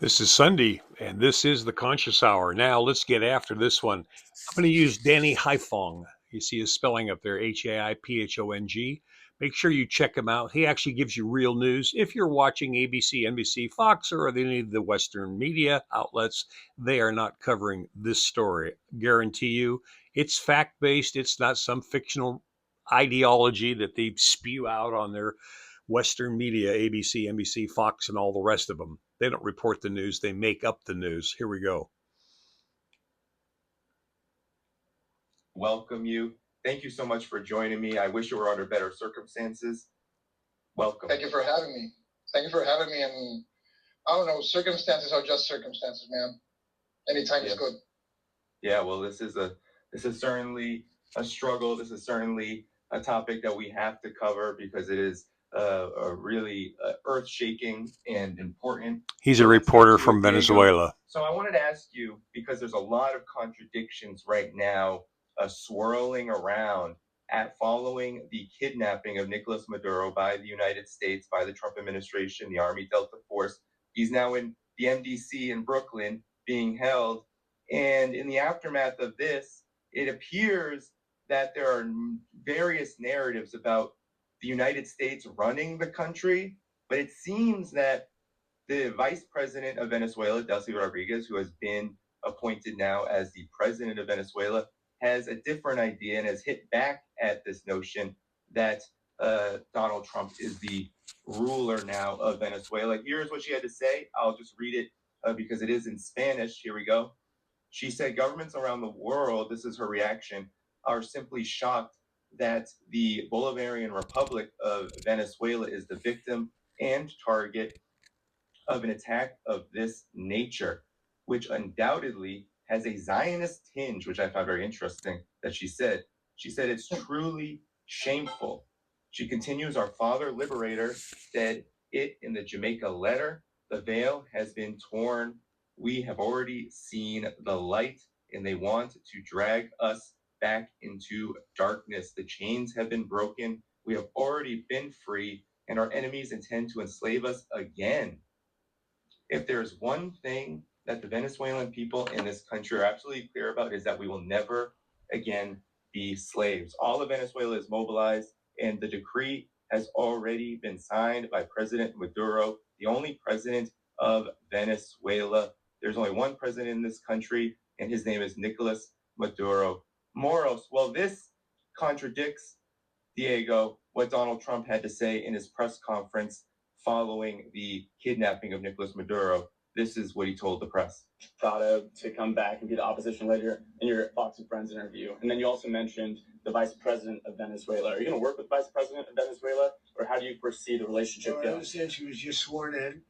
This is Sunday, and this is the Conscious Hour. Now, let's get after this one. I'm going to use Danny Haifong. You see his spelling up there, Haiphong. Make sure you check him out. He actually gives you real news. If you're watching ABC, NBC, Fox, or any of the Western media outlets, they are not covering this story. Guarantee you, it's fact based. It's not some fictional ideology that they spew out on their Western media, ABC, NBC, Fox, and all the rest of them. They don't report the news, they make up the news. Here we go. Welcome you. Thank you so much for joining me. I wish you were under better circumstances. Welcome. Thank you for having me. And I don't know, circumstances are just circumstances, man. Anytime is good. Yeah, well, this is certainly a struggle. This is certainly a topic that we have to cover because it is a really earth-shaking and important. He's a reporter from Venezuela. So I wanted to ask you, because there's a lot of contradictions right now swirling around following the kidnapping of Nicolas Maduro by the United States, by the Trump administration, the Army Delta Force. He's now in the MDC in Brooklyn being held. And in the aftermath of this, it appears that there are various narratives about the United States running the country, but it seems that the vice president of Venezuela, Delcy Rodriguez, who has been appointed now as the president of Venezuela, has a different idea and has hit back at this notion that Donald Trump is the ruler now of Venezuela. Here's what she had to say. I'll just read it because it is in Spanish. Here we go. She said, governments around the world, this is her reaction, are simply shocked that the Bolivarian Republic of Venezuela is the victim and target of an attack of this nature, which undoubtedly has a Zionist tinge, which I found very interesting that she said. She said it's truly shameful. She continues, our father liberator said it in the Jamaica letter. The veil has been torn. We have already seen the light, and they want to drag us back into darkness. The chains have been broken. We have already been free, and our enemies intend to enslave us again. If there's one thing that the Venezuelan people in this country are absolutely clear about, is that we will never again be slaves. All of Venezuela is mobilized, and the decree has already been signed by President Maduro, the only president of Venezuela. There's only one president in this country, and his name is Nicolas Maduro Moros. Well, this contradicts, Diego, what Donald Trump had to say in his press conference following the kidnapping of Nicolas Maduro. This is what he told the press. Thought to come back and be the opposition leader in your Fox and Friends interview. And then you also mentioned the vice president of Venezuela. Are you going to work with the vice president of Venezuela, or how do you foresee the relationship going? I understand she was just sworn in,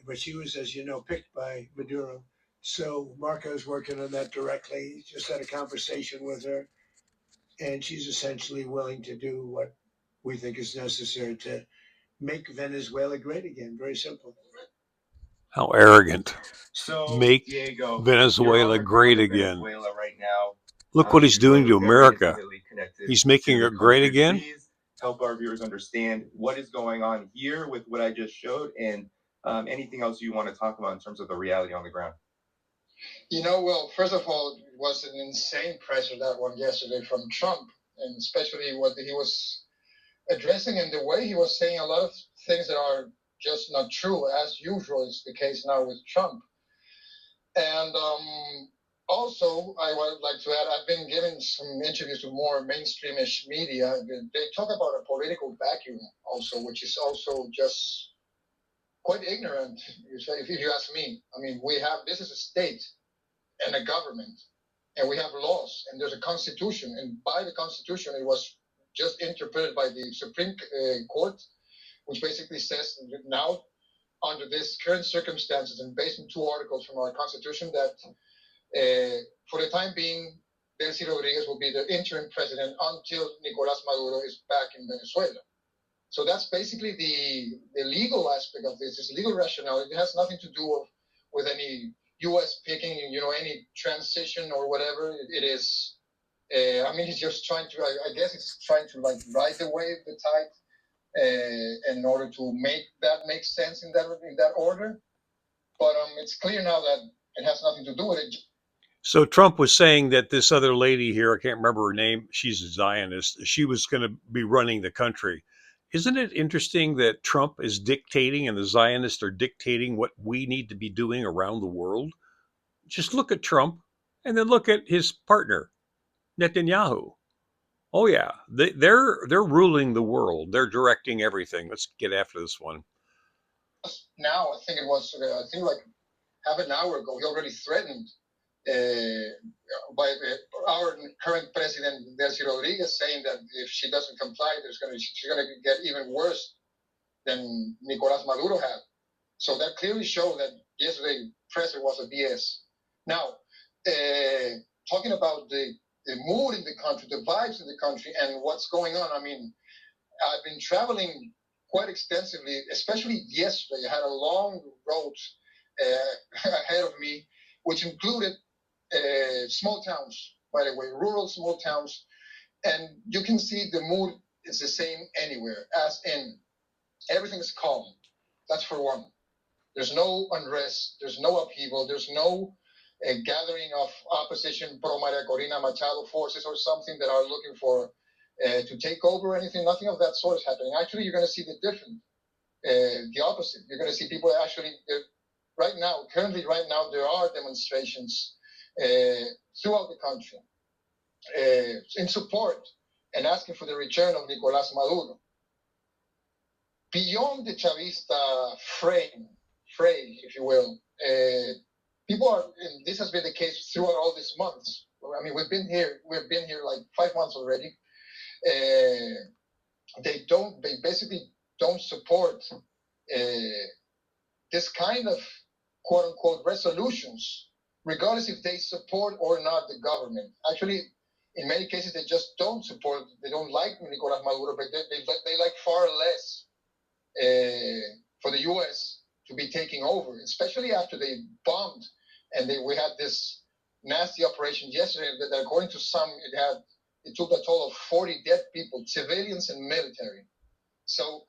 but she was, as you know, picked by Maduro. So Marco's working on that directly. Just had a conversation with her, and she's essentially willing to do what we think is necessary to make Venezuela great again. Very simple. How arrogant. So, Make Diego, Venezuela great again. Venezuela right now. Look what he's doing to America. He's making it great again. Please help our viewers understand what is going on here with what I just showed, and anything else you want to talk about in terms of the reality on the ground. Well, first of all, it was an insane pressure, that one yesterday from Trump, and especially what he was addressing and the way he was saying a lot of things that are just not true, as usual is the case now with Trump. And also, I would like to add, I've been giving some interviews to more mainstreamish media. They talk about a political vacuum also, which is also just quite ignorant, if you ask me. I mean, this is a state and a government, and we have laws, and there's a constitution, and by the constitution, it was just interpreted by the Supreme Court, which basically says that now, under this current circumstances and based on 2 articles from our constitution, that for the time being, Delcy Rodriguez will be the interim president until Nicolas Maduro is back in Venezuela. So that's basically the legal aspect of this. It's legal rationale. It has nothing to do with any U.S. picking, any transition or whatever. It is. He's just trying to. I guess it's trying to ride the wave, the tide, in order to make sense in that order. But it's clear now that it has nothing to do with it. So Trump was saying that this other lady here, I can't remember her name, she's a Zionist, she was going to be running the country. Isn't it interesting that Trump is dictating and the Zionists are dictating what we need to be doing around the world? Just look at Trump and then look at his partner, Netanyahu. Oh yeah, they're ruling the world. They're directing everything. Let's get after this one. Now, I think it was, I think like half an hour ago, he already threatened by our current president, Delcy Rodriguez, saying that if she doesn't comply, she's going to get even worse than Nicolas Maduro had. So that clearly showed that yesterday's presser was a BS. Now, talking about the mood in the country, the vibes in the country, and what's going on, I mean, I've been traveling quite extensively, especially yesterday. I had a long road ahead of me, which included small towns, by the way, rural small towns. And you can see the mood is the same anywhere, as in everything is calm. That's for one. There's no unrest, there's no upheaval, there's no gathering of opposition pro Maria Corina Machado forces or something that are looking for to take over or anything. Nothing of that sort is happening. Actually, you're going to see the opposite. You're going to see people actually, currently right now, there are demonstrations throughout the country in support and asking for the return of Nicolas Maduro. Beyond the Chavista fray, if you will, people are, and this has been the case throughout all these months. I mean, we've been here like 5 months already. They basically don't support this kind of quote unquote resolutions, regardless if they support or not the government. Actually, in many cases, they just don't support, they don't like Nicolas Maduro, but they like far less for the U.S. to be taking over, especially after they bombed and we had this nasty operation yesterday that according to some, it took a total of 40 dead people, civilians and military. So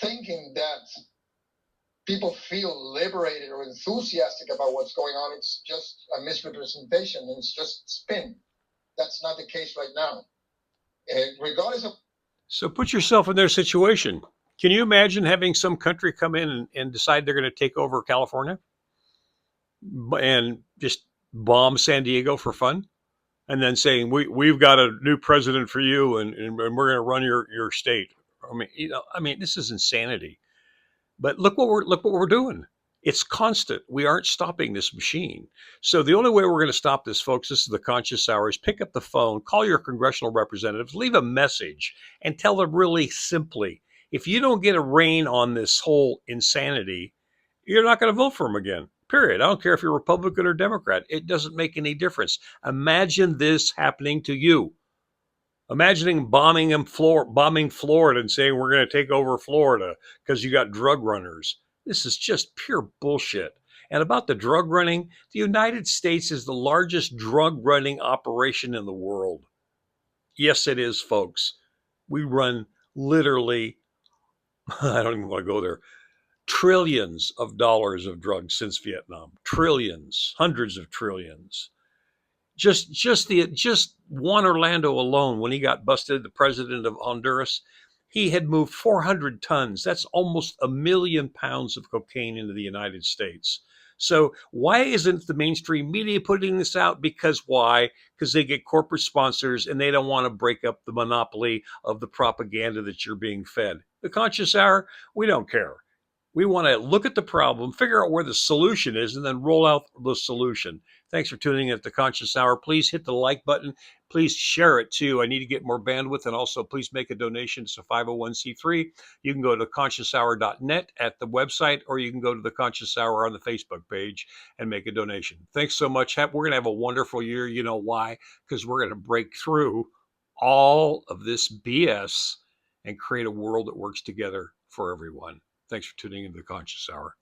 thinking that people feel liberated or enthusiastic about what's going on, it's just a misrepresentation and it's just spin. That's not the case right now. Regardless of. So put yourself in their situation. Can you imagine having some country come in and decide they're going to take over California and just bomb San Diego for fun? And then saying, we've got a new president for you and we're going to run your state. I mean, this is insanity. But look what we're doing. It's constant. We aren't stopping this machine. So the only way we're going to stop this, folks, this is the Conscious Hour, is pick up the phone, call your congressional representatives, leave a message, and tell them really simply, if you don't get a rein on this whole insanity, you're not going to vote for them again. Period. I don't care if you're Republican or Democrat. It doesn't make any difference. Imagine this happening to you. Imagining bombing Florida and saying we're going to take over Florida because you got drug runners. This is just pure bullshit. And about the drug running, the United States is the largest drug running operation in the world. Yes, it is, folks. We run literally, I don't even want to go there, trillions of dollars of drugs since Vietnam. Trillions, hundreds of trillions. Just Juan Orlando alone, when he got busted, the president of Honduras, he had moved 400 tons. That's almost 1 million pounds of cocaine into the United States. So why isn't the mainstream media putting this out? Because why? Because they get corporate sponsors and they don't want to break up the monopoly of the propaganda that you're being fed. The Conscious Hour, we don't care. We want to look at the problem, figure out where the solution is, and then roll out the solution. Thanks for tuning in at the Conscious Hour. Please hit the like button. Please share it too. I need to get more bandwidth. And also, please make a donation. It's a 501c3. You can go to conscioushour.net at the website, or you can go to the Conscious Hour on the Facebook page and make a donation. Thanks so much. We're going to have a wonderful year. You know why? Because we're going to break through all of this BS and create a world that works together for everyone. Thanks for tuning into the Conscious Hour.